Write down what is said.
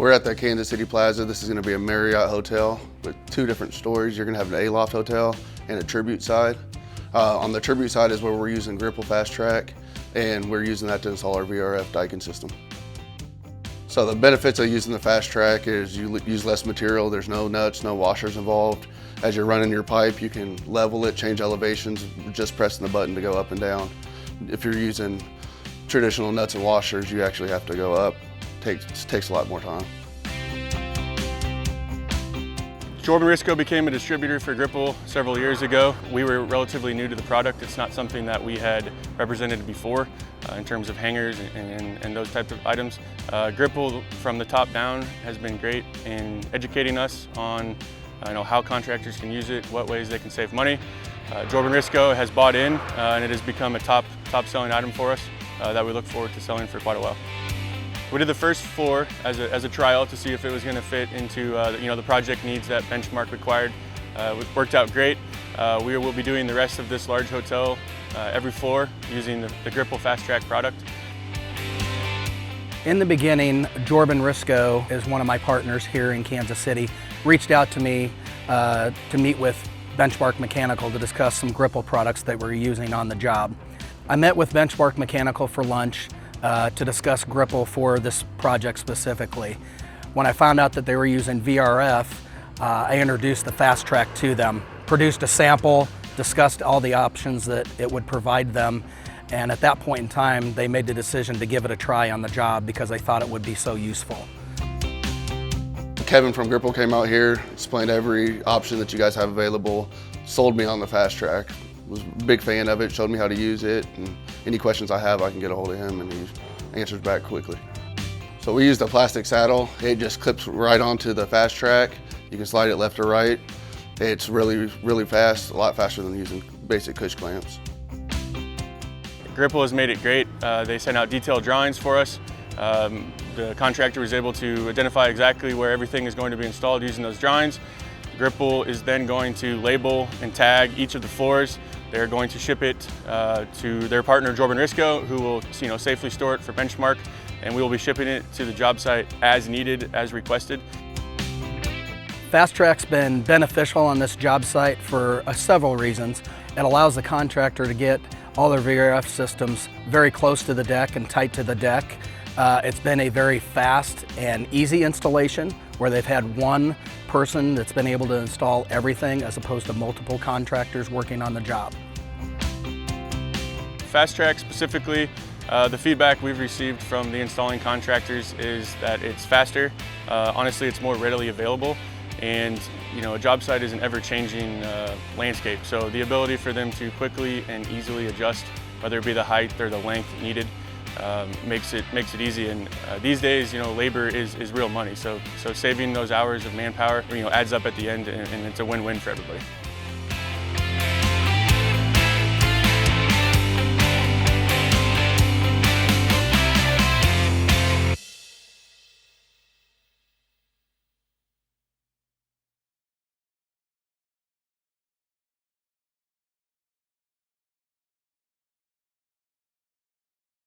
we're at the Kansas City Plaza. This is going to be a Marriott Hotel with 2 different stories. You're going to have an A-loft hotel and a tribute side. On the tribute side is where we're using Gripple Fast Trak, and we're using that to install our VRF diking system. So the benefits of using the Fast Trak is you use less material. There's no nuts, no washers involved. As you're running your pipe, you can level it, change elevations, just pressing the button to go up and down. If you're using traditional nuts and washers, you actually have to go up. Takes a lot more time. Jorban-Riscoe became a distributor for Gripple several years ago. We were relatively new to the product. It's not something that we had represented before in terms of hangers and those types of items. Gripple from the top down has been great in educating us on how contractors can use it, what ways they can save money. Jorban-Riscoe has bought in and it has become a top selling item for us that we look forward to selling for quite a while. We did the first floor as a trial to see if it was going to fit into the project needs that Benchmark required. It worked out great. We will be doing the rest of this large hotel every floor using the Gripple Fast Trak product. In the beginning, Jorban-Riscoe is one of my partners here in Kansas City, reached out to me to meet with Benchmark Mechanical to discuss some Gripple products that we're using on the job. I met with Benchmark Mechanical for lunch to discuss Gripple for this project specifically. When I found out that they were using VRF, I introduced the Fast Trak to them, produced a sample, discussed all the options that it would provide them, and at that point in time they made the decision to give it a try on the job because they thought it would be so useful. Kevin from Gripple came out here, explained every option that you guys have available, sold me on the Fast Trak. Was a big fan of it, showed me how to use it, and any questions I have I can get a hold of him and he answers back quickly. So we used a plastic saddle. It just clips right onto the Fast Trak. You can slide it left or right. It's really fast, a lot faster than using basic cush clamps. Gripple has made it great. They sent out detailed drawings for us. The contractor was able to identify exactly where everything is going to be installed using those drawings. Gripple is then going to label and tag each of the floors. They're going to ship it to their partner Jorban-Riscoe, who will safely store it for Benchmark, and we will be shipping it to the job site as needed, as requested. Fast Trak's been beneficial on this job site for several reasons. It allows the contractor to get all their VRF systems very close to the deck and tight to the deck. It's been a very fast and easy installation where they've had one person that's been able to install everything as opposed to multiple contractors working on the job. Fast Trak specifically, the feedback we've received from the installing contractors is that it's faster. Honestly, it's more readily available, and a job site is an ever-changing landscape, so the ability for them to quickly and easily adjust, whether it be the height or the length needed, makes it easy. And these days, labor is real money. So saving those hours of manpower, adds up at the end, and it's a win-win for everybody.